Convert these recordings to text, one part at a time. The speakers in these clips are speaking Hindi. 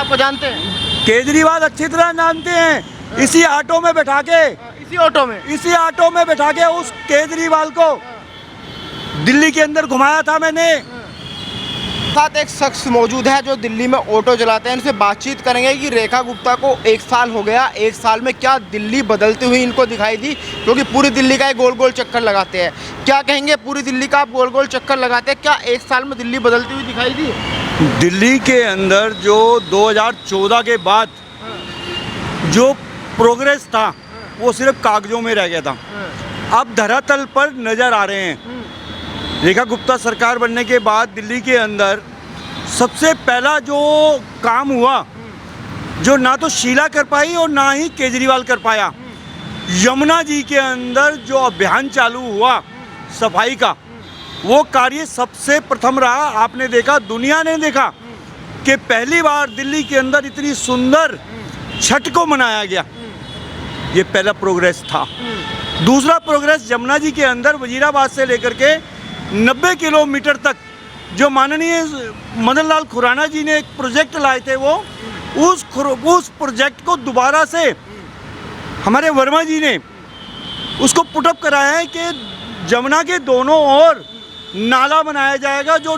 साहब को जानते हैं? केजरीवाल अच्छी तरह जानते हैं। इसी ऑटो में बैठा के इसी ऑटो में बैठा के उस केजरीवाल को दिल्ली के अंदर घुमाया था मैंने। साथ एक शख्स मौजूद है जो दिल्ली में ऑटो चलाते हैं। इनसे बातचीत करेंगे कि रेखा गुप्ता को 1 साल हो गया, 1 साल में क्या दिल्ली बदलती हुई इनको दिखाई दी, क्योंकि पूरी दिल्ली का एक गोल गोल चक्कर लगाते हैं। क्या कहेंगे, पूरी दिल्ली का आप गोल गोल चक्कर लगाते हैं, क्या 1 साल में दिल्ली बदलती हुई दिखाई दी? दिल्ली के अंदर जो 2014 के बाद जो प्रोग्रेस था वो सिर्फ कागजों में रह गया था, अब धरातल पर नज़र आ रहे हैं। रेखा गुप्ता सरकार बनने के बाद दिल्ली के अंदर सबसे पहला जो काम हुआ, जो ना तो शीला कर पाई और ना ही केजरीवाल कर पाया, यमुना जी के अंदर जो अभियान चालू हुआ सफाई का, वो कार्य सबसे प्रथम रहा। आपने देखा, दुनिया ने देखा कि पहली बार दिल्ली के अंदर इतनी सुंदर छठ को मनाया गया। ये पहला प्रोग्रेस था। दूसरा प्रोग्रेस यमुना जी के अंदर वजीराबाद से लेकर के 90 किलोमीटर तक जो माननीय मदन लाल खुराना जी ने एक प्रोजेक्ट लाए थे, वो उस प्रोजेक्ट को दोबारा से हमारे वर्मा जी ने उसको पुटअप कराया है कि यमुना के दोनों ओर नाला बनाया जाएगा। जो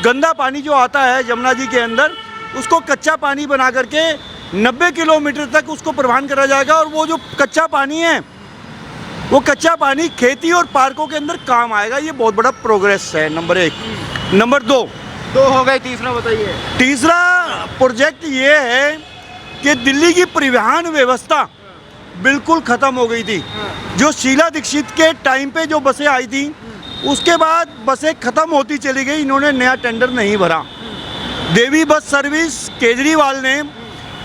गंदा पानी जो आता है यमुना जी के अंदर, उसको कच्चा पानी बना करके 90 किलोमीटर तक उसको प्रवाहन करा जाएगा। और वो जो कच्चा पानी है, वो कच्चा पानी खेती और पार्कों के अंदर काम आएगा। ये बहुत बड़ा प्रोग्रेस है, नंबर 1। नंबर 2 हो गए, तीसरा बताइए। तीसरा प्रोजेक्ट ये है कि दिल्ली की परिवहन व्यवस्था बिल्कुल ख़त्म हो गई थी। जो शीला दीक्षित के टाइम पे जो बसें आई थी, उसके बाद बसें ख़त्म होती चली गई। इन्होंने नया टेंडर नहीं भरा। देवी बस सर्विस, केजरीवाल ने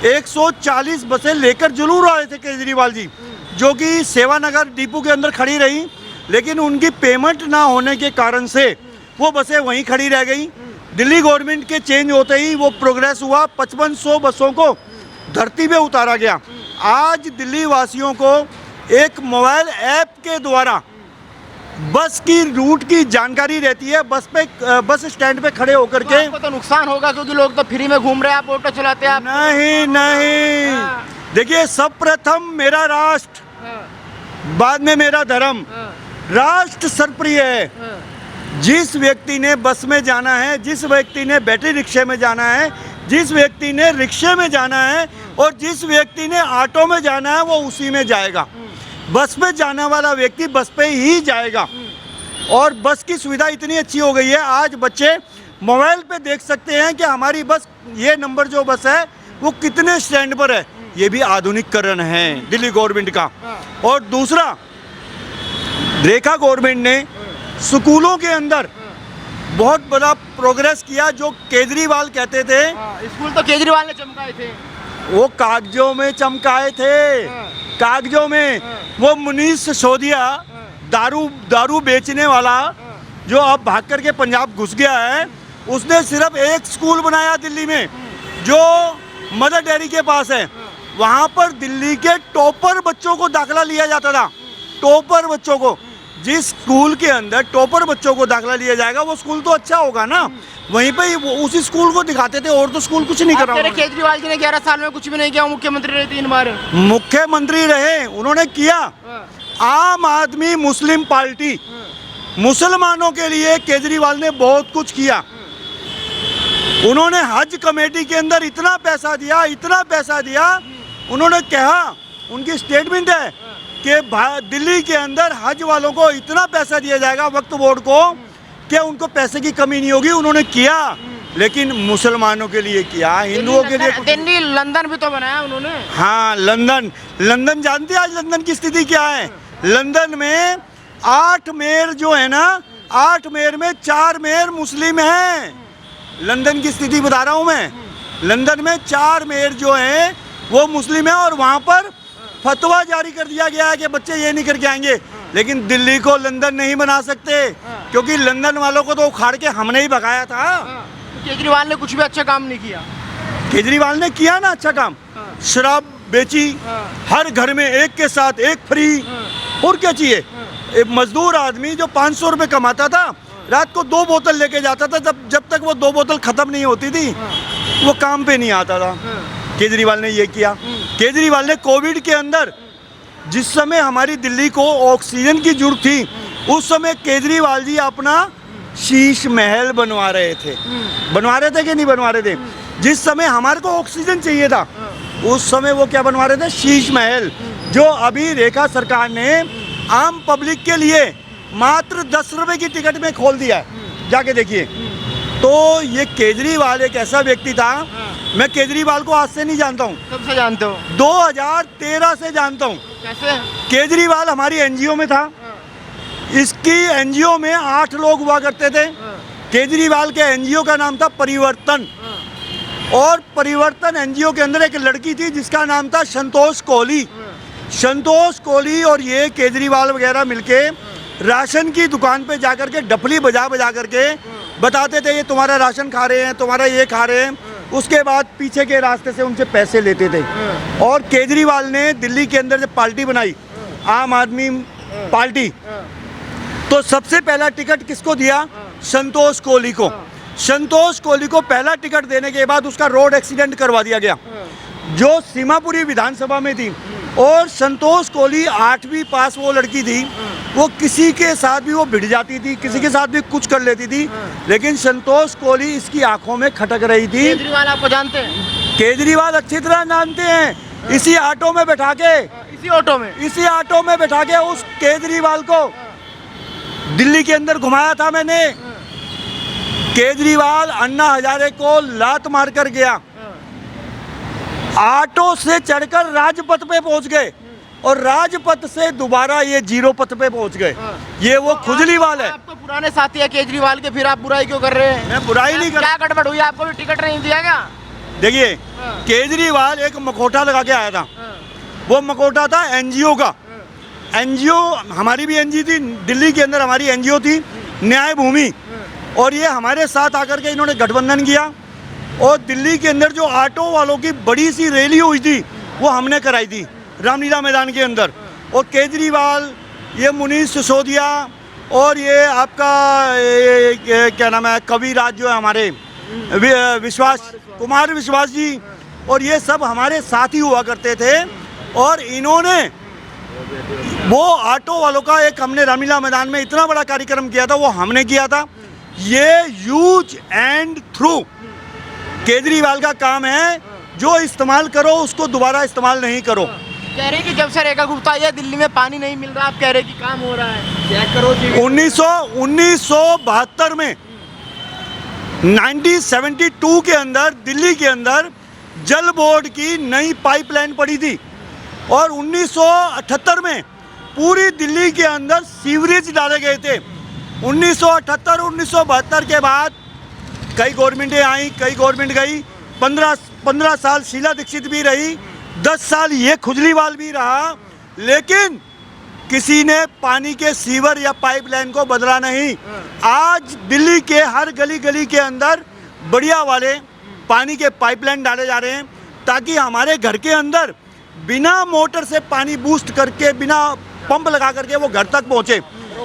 140 बसें लेकर जरूर आए थे केजरीवाल जी, जो कि सेवानगर डिपो के अंदर खड़ी रही, लेकिन उनकी पेमेंट ना होने के कारण से वो बसें वहीं खड़ी रह गई। दिल्ली गवर्नमेंट के चेंज होते ही वो प्रोग्रेस हुआ। 5500 बसों को धरती पे उतारा गया। आज दिल्ली वासियों को एक मोबाइल ऐप के द्वारा बस की रूट की जानकारी रहती है। बस स्टैंड पे खड़े होकर के आपको तो नुकसान होगा, क्योंकि लोग तो फ्री में घूम रहे हैं, आप ऑटो चलाते हैं। आप नहीं। देखिए, सब प्रथम मेरा राष्ट्र, बाद में मेरा धर्म। राष्ट्र सर्वप्रिय है। जिस व्यक्ति ने बस में जाना है, जिस व्यक्ति ने बैटरी रिक्शे में जाना है, जिस व्यक्ति ने रिक्शे में जाना है और जिस व्यक्ति ने ऑटो में जाना है, वो उसी में जाएगा। बस में जाने वाला व्यक्ति बस पे ही जाएगा। और बस की सुविधा इतनी अच्छी हो गई है, आज बच्चे मोबाइल पे देख सकते हैं कि हमारी बस, ये नंबर जो बस है वो कितने स्टैंड पर है। ये भी आधुनिकीकरण है दिल्ली गवर्नमेंट का। और दूसरा, रेखा गवर्नमेंट ने स्कूलों के अंदर बहुत बड़ा प्रोग्रेस किया। जो केजरीवाल कहते थे, स्कूल तो केजरीवाल ने चमकाए थे, वो कागजों में चमकाए थे। कागजों में वो मुनीश सिसोदिया, दारू बेचने वाला, जो अब भाग करके पंजाब घुस गया है, उसने सिर्फ एक स्कूल बनाया दिल्ली में, जो मदर डेयरी के पास है। वहाँ पर दिल्ली के टॉपर बच्चों को दाखिला लिया जाता था। टॉपर बच्चों को, जिस स्कूल के अंदर टॉपर बच्चों को दाखिला लिया जाएगा, वो स्कूल तो अच्छा होगा ना। वहीं पे उसी स्कूल को दिखाते थे, और तो स्कूल कुछ नहीं कर रहा। केजरीवाल जी ने 11 साल में कुछ भी नहीं किया। मुख्यमंत्री रहे 3 बार। मुख्यमंत्री रहे, उन्होंने किया। आम आदमी मुस्लिम पार्टी, मुसलमानों के लिए केजरीवाल ने बहुत कुछ किया। उन्होंने हज कमेटी के अंदर इतना पैसा दिया। उन्होंने कहा, उनकी स्टेटमेंट है कि दिल्ली के अंदर हज वालों को इतना पैसा दिया जाएगा, वक्फ बोर्ड को, कि उनको पैसे की कमी नहीं होगी। उन्होंने किया, लेकिन मुसलमानों के लिए किया, हिंदुओं के लिए। दिल्ली, लंदन भी तो बनाया उन्होंने। हाँ, लंदन जानते हैं आज लंदन की स्थिति क्या है? लंदन में 8 मेयर जो है ना, 8 मेयर में 4 मेयर मुस्लिम हैं। लंदन की स्थिति बता रहा हूँ मैं। लंदन में 4 मेयर जो हैं वो मुस्लिम हैं, और वहाँ पर फतवा जारी कर दिया गया है कि बच्चे ये नहीं करके आएंगे। लेकिन दिल्ली को लंदन नहीं बना सकते, क्योंकि लंदन वालों को तो उखाड़ के हमने ही भगाया था। केजरीवाल ने कुछ भी अच्छा काम नहीं किया। केजरीवाल ने किया ना अच्छा काम। शराब बेची, हर घर में एक के साथ एक फ्री। और क्या चाहिए? एक मजदूर आदमी जो 500 रुपये कमाता था, रात को 2 बोतल लेके जाता था, जब तक वो 2 बोतल खत्म नहीं होती थी। वो काम पे नहीं आता था। केजरीवाल ने ये किया। केजरीवाल ने कोविड के अंदर जिस समय हमारी दिल्ली को ऑक्सीजन की जरूरत थी, उस समय केजरीवाल जी अपना शीश महल बनवा रहे थे। बनवा रहे थे कि नहीं बनवा रहे थे? जिस समय हमारे को ऑक्सीजन चाहिए था, उस समय वो क्या बनवा रहे थे? शीश महल, जो अभी रेखा सरकार ने आम पब्लिक के लिए मात्र 10 रुपए की टिकट में खोल दिया है। जाके देखिए। तो ये केजरीवाल एक ऐसा व्यक्ति था, मैं केजरीवाल को आज से नहीं जानता हूँ, कब से जानते हो? 2013 से जानता हूँ। कैसे? केजरीवाल हमारी एनजीओ में था। इसकी एनजीओ में 8 लोग हुआ करते थे। केजरीवाल के एनजीओ का नाम था परिवर्तन, और परिवर्तन एनजीओ के अंदर एक लड़की थी जिसका नाम था संतोष कोहली। संतोष कोहली और ये केजरीवाल वगैरह मिलके राशन की दुकान पे जाकर के डफली बजा बजा करके बताते थे ये तुम्हारा राशन खा रहे हैं, तुम्हारा ये खा रहे हैं। उसके बाद पीछे के रास्ते से उनसे पैसे लेते थे। और केजरीवाल ने दिल्ली के अंदर जब पार्टी बनाई, आम आदमी पार्टी, तो सबसे पहला टिकट किसको दिया? संतोष कोहली को। संतोष कोहली को पहला टिकट देने के बाद उसका रोड एक्सीडेंट करवा दिया गया, जो सीमापुरी विधानसभा में थी। और संतोष कोहली 8वीं पास वो लड़की थी, वो किसी के साथ भी वो भिड़ जाती थी, किसी के साथ भी कुछ कर लेती थी, लेकिन संतोष कोहली इसकी आंखों में खटक रही थी। केजरीवाल आपको जानते हैं? केजरीवाल अच्छी तरह जानते हैं। इसी ऑटो में बैठा के इसी ऑटो में बैठा के उस केजरीवाल को दिल्ली के अंदर घुमाया था मैंने। केजरीवाल अन्ना हजारे को लात मार कर गया, ऑटो से चढ़कर राजपथ पे पहुंच गए, और राजपथ से दोबारा ये जीरो पथ पे पहुंच गए। ये वो खुजलीवाल है। आप तो पुराने साथी है केजरीवाल के, फिर आप बुराई क्यों कर रहे हैं? मैं बुराई नहीं कर। क्या गड़बड़ हुई? आपको भी टिकट नहीं दिया क्या? देखिए, केजरीवाल एक मकोटा लगा के आया था। वो मकोटा था एनजीओ का। एनजीओ हमारी भी एनजीओ थी, दिल्ली के अंदर हमारी एनजीओ थी न्याय भूमि, और ये हमारे साथ आकर के इन्होंने गठबंधन किया। और दिल्ली के अंदर जो ऑटो वालों की बड़ी सी रैली हुई थी, वो हमने कराई थी रामलीला मैदान के अंदर। और केजरीवाल, ये मुनीष सिसोदिया, और ये आपका क्या नाम है, कविराज जो है हमारे विश्वास कुमार विश्वास जी, और ये सब हमारे साथ ही हुआ करते थे। और इन्होंने वो ऑटो वालों का एक हमने रामलीला मैदान में इतना बड़ा कार्यक्रम किया था, वो हमने किया था। ये यूज एंड थ्रू केजरीवाल का काम है, जो इस्तेमाल करो उसको दोबारा इस्तेमाल नहीं करो। कह रहे हैं कि जब से रेखा गुप्ता ये दिल्ली में पानी नहीं मिल रहा, आप कह रहे हैं कि काम हो रहा है। क्या करो जी? 1972 में 1972 के अंदर दिल्ली के अंदर जल बोर्ड की नई पाइपलाइन पड़ी थी, और 1978 में पूरी दिल्ली के अंदर सीवरेज डाले गए थे। 1978-1972 के बाद कई गवर्नमेंटें आई, कई गवर्नमेंट गई। 15 साल शीला दीक्षित भी रही, 10 साल ये खुजलीवाल भी रहा, लेकिन किसी ने पानी के सीवर या पाइपलाइन को बदला नहीं। आज दिल्ली के हर गली गली के अंदर बढ़िया वाले पानी के पाइपलाइन डाले जा रहे हैं, ताकि हमारे घर के अंदर बिना मोटर से पानी बूस्ट करके, बिना पंप लगा करके वो घर तक पहुँचे।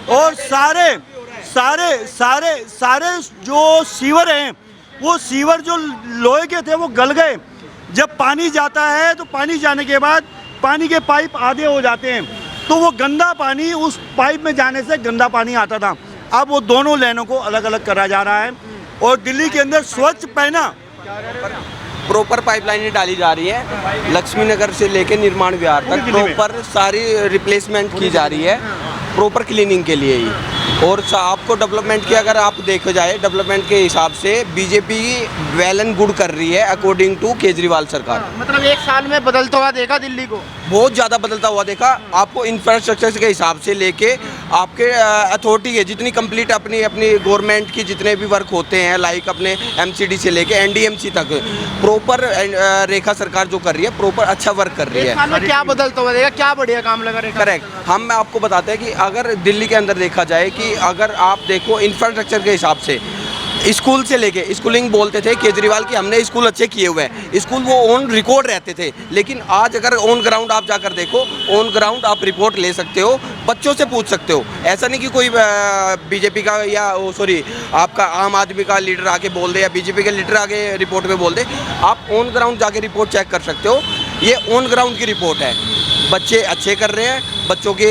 और सारे सारे सारे सारे जो सीवर हैं, वो सीवर जो लोहे के थे वो गल गए। जब पानी जाता है तो पानी जाने के बाद पानी के पाइप आधे हो जाते हैं, तो वो गंदा पानी उस पाइप में जाने से गंदा पानी आता था। अब वो दोनों लाइनों को अलग अलग करा जा रहा है, और दिल्ली के अंदर स्वच्छ पहना प्रॉपर पाइपलाइनें डाली जा रही है। लक्ष्मी नगर से लेकर निर्माण विहार तक प्रॉपर सारी रिप्लेसमेंट की जा रही है, प्रॉपर क्लीनिंग के लिए ही। और आपको डेवलपमेंट की अगर आप देखो जाए, डेवलपमेंट के हिसाब से बीजेपी वेल एंड गुड कर रही है अकॉर्डिंग टू केजरीवाल सरकार। मतलब 1 साल में बदलता हुआ देखा दिल्ली को? बहुत ज़्यादा बदलता हुआ देखा। आपको इंफ्रास्ट्रक्चर के हिसाब से लेके आपके अथॉरिटी है जितनी कंप्लीट अपनी अपनी गवर्नमेंट की जितने भी वर्क होते हैं, लाइक अपने एमसीडी से लेके एनडीएमसी तक, प्रॉपर रेखा सरकार जो कर रही है, प्रॉपर अच्छा वर्क कर रही है। 1 साल में क्या बदलता हुआ देखा? क्या बढ़िया काम लगा रेखा? करेक्ट। हम आपको बताते हैं कि अगर दिल्ली के अंदर देखा जाए कि अगर आप देखो इंफ्रास्ट्रक्चर के हिसाब से स्कूल से लेके स्कूलिंग बोलते थे केजरीवाल की हमने स्कूल अच्छे किए हुए हैं, स्कूल वो ऑन रिकॉर्ड रहते थे। लेकिन आज अगर ऑन ग्राउंड आप जाकर देखो, ऑन ग्राउंड आप रिपोर्ट ले सकते हो, बच्चों से पूछ सकते हो। ऐसा नहीं कि कोई बीजेपी का या सॉरी आपका आम आदमी का लीडर आके बोल दे या बीजेपी के लीडर आके रिपोर्ट में बोल दे। आप ऑन ग्राउंड जाके रिपोर्ट चेक कर सकते हो। ये ऑन ग्राउंड की रिपोर्ट है। बच्चे अच्छे कर रहे हैं, बच्चों के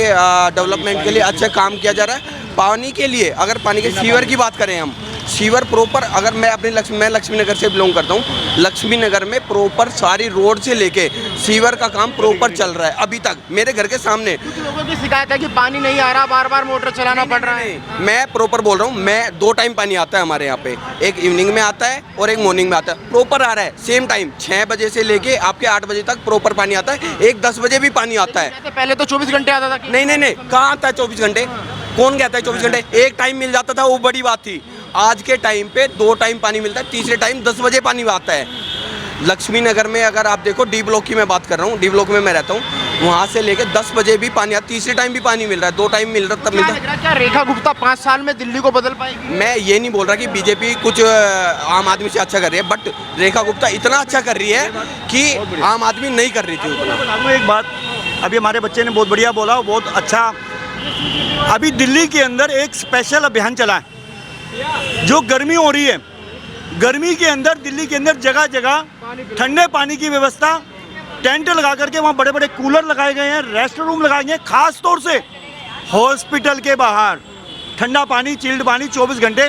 डेवलपमेंट के लिए अच्छा काम किया जा रहा है। पानी के लिए अगर पानी के सीवर की बात करें, हम सीवर प्रॉपर, अगर मैं अपने लक्ष्मी नगर से बिलोंग करता हूँ, लक्ष्मी नगर में प्रॉपर सारी रोड से लेके सीवर का काम प्रॉपर चल रहा है अभी तक मेरे घर के सामने। लोगों की शिकायत है कि पानी नहीं आ रहा, बार बार मोटर चलाना पड़ रहा है। मैं प्रॉपर बोल रहा हूँ, मैं 2 टाइम पानी आता है हमारे यहाँ पे, एक इवनिंग में आता है और एक मॉर्निंग में आता है। प्रॉपर आ रहा है सेम टाइम, 6 बजे से लेके आपके 8 बजे तक प्रॉपर पानी आता है। एक 10 बजे भी पानी आता है। पहले तो 24 घंटे आता था। नहीं, कहाँ आता है 24 घंटे? कौन कहता है 24 घंटे? एक टाइम मिल जाता था, वो बड़ी बात थी। आज के टाइम पे 2 टाइम पानी मिलता है, तीसरे टाइम 10 बजे पानी आता है। लक्ष्मी नगर में अगर आप देखो, डी ब्लॉक की मैं बात कर रहा हूँ, डी ब्लॉक में मैं रहता हूँ, वहाँ से लेके 10 बजे भी पानी आता, तीसरे टाइम भी पानी मिल रहा है, 2 टाइम मिल रहा तब मिलता है। क्या रेखा गुप्ता 5 साल में दिल्ली को बदल पाएगी? मैं ये नहीं बोल रहा कि बीजेपी कुछ आम आदमी से अच्छा कर रही है, बट रेखा गुप्ता इतना अच्छा कर रही है कि आम आदमी नहीं कर रही थी उतना। एक बात अभी हमारे बच्चे ने बहुत बढ़िया बोला, बहुत अच्छा। अभी दिल्ली के अंदर एक स्पेशल अभियान चला है। जो गर्मी हो रही है, गर्मी के अंदर दिल्ली के अंदर जगह जगह ठंडे पानी की व्यवस्था, टेंट लगा करके वहाँ बड़े बड़े कूलर लगाए गए हैं, रेस्ट रूम लगाए गए हैं। खास तौर से हॉस्पिटल के बाहर ठंडा पानी, चिल्ड पानी 24 घंटे,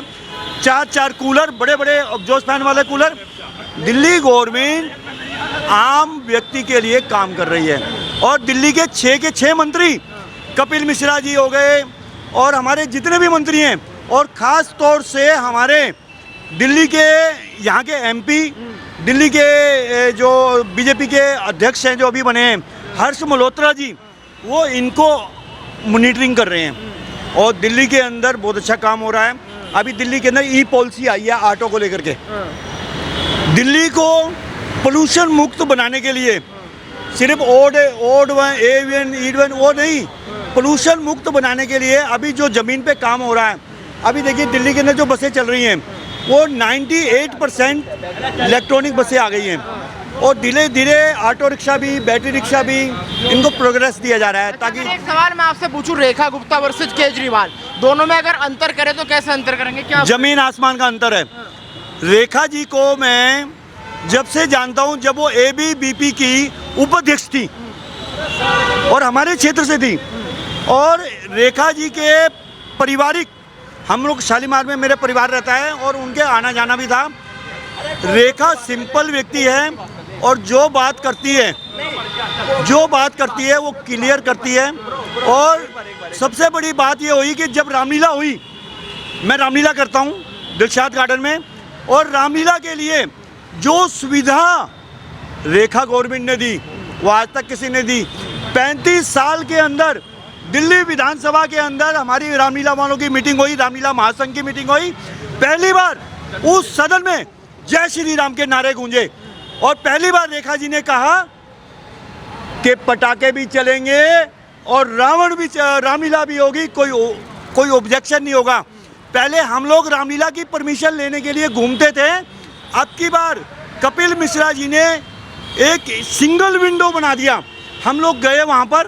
4 कूलर, बड़े बड़े एग्जॉस्ट फैन वाले कूलर। दिल्ली गवर्नमेंट आम व्यक्ति के लिए काम कर रही है। और दिल्ली के 6 के 6 मंत्री, कपिल मिश्रा जी हो गए और हमारे जितने भी मंत्री हैं, और ख़ास तौर से हमारे दिल्ली के यहाँ के एमपी, दिल्ली के जो बीजेपी के अध्यक्ष हैं जो अभी बने हैं, हर्ष मल्होत्रा जी, वो इनको मॉनिटरिंग कर रहे हैं। और दिल्ली के अंदर बहुत अच्छा काम हो रहा है। अभी दिल्ली के अंदर ई पॉलिसी आई है ऑटो को लेकर के। दिल्ली को पोल्यूशन मुक्त बनाने के लिए सिर्फ ओड 1, A1, E1 वो नहीं, पोल्यूशन मुक्त बनाने के लिए अभी जो ज़मीन पे काम हो रहा है। अभी देखिए दिल्ली के अंदर जो बसें चल रही हैं वो 98% इलेक्ट्रॉनिक बसें आ गई हैं। और धीरे धीरे ऑटो रिक्शा भी, बैटरी रिक्शा भी, इनको प्रोग्रेस दिया जा रहा है। ताकि एक सवाल मैं आपसे पूछूं, रेखा गुप्ता वर्सेस केजरीवाल, दोनों में अगर अंतर करें तो कैसे अंतर करेंगे? क्या जमीन आसमान का अंतर है। रेखा जी को मैं जब से जानता हूं, जब वो ABVP की उपाध्यक्ष थी और हमारे क्षेत्र से थी, और रेखा जी के पारिवारिक, हम लोग शालीमार में मेरे परिवार रहता है और उनके आना जाना भी था। रेखा सिंपल व्यक्ति है और जो बात करती है वो क्लियर करती है। और सबसे बड़ी बात ये हुई कि जब रामलीला हुई, मैं रामलीला करता हूँ दिलशाद गार्डन में, और रामलीला के लिए जो सुविधा रेखा गवर्नमेंट ने दी वो आज तक किसी ने दी। 35 साल के अंदर दिल्ली विधानसभा के अंदर हमारी रामलीला वालों की मीटिंग हुई, रामलीला महासंघ की मीटिंग हुई। पहली बार उस सदन में जय श्री राम के नारे गूंजे, और पहली बार रेखा जी ने कहा कि पटाखे भी चलेंगे और रावण भी, रामलीला भी होगी, कोई ऑब्जेक्शन नहीं होगा। पहले हम लोग रामलीला की परमिशन लेने के लिए घूमते थे, अब की बार कपिल मिश्रा जी ने एक सिंगल विंडो बना दिया। हम लोग गए वहाँ पर,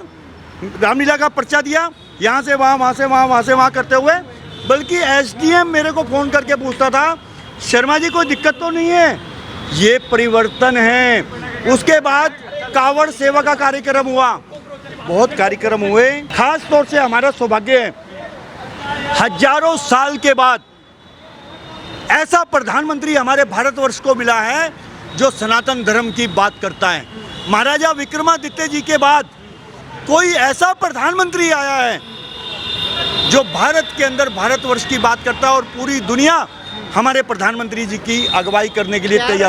रामलीला का पर्चा दिया, यहाँ से वहाँ, वहाँ से वहाँ, वहाँ से वहाँ करते हुए, बल्कि SDM मेरे को फ़ोन करके पूछता था, शर्मा जी कोई दिक्कत तो नहीं है? ये परिवर्तन है। उसके बाद कावड़ सेवा का कार्यक्रम हुआ, बहुत कार्यक्रम हुए। खास तौर से हमारा सौभाग्य है, हजारों साल के बाद ऐसा प्रधानमंत्री हमारे भारतवर्ष को मिला है जो सनातन धर्म की बात करता है। महाराजा विक्रमादित्य जी के बाद कोई ऐसा प्रधानमंत्री आया है जो भारत के अंदर भारतवर्ष की बात करता है, और पूरी दुनिया हमारे प्रधानमंत्री जी की अगुवाई करने के लिए तैयार